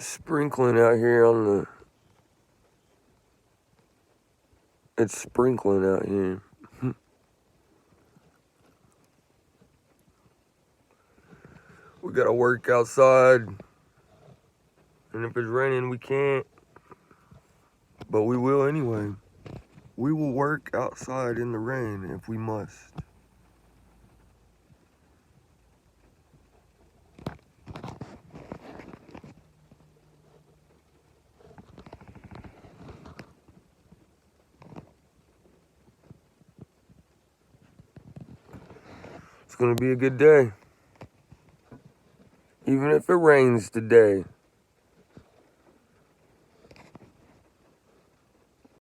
sprinkling out here on the... It's sprinkling out here. We gotta work outside. And if it's raining, we can't. But we will anyway. We will work outside in the rain if we must. It's gonna be a good day. Even if it rains today.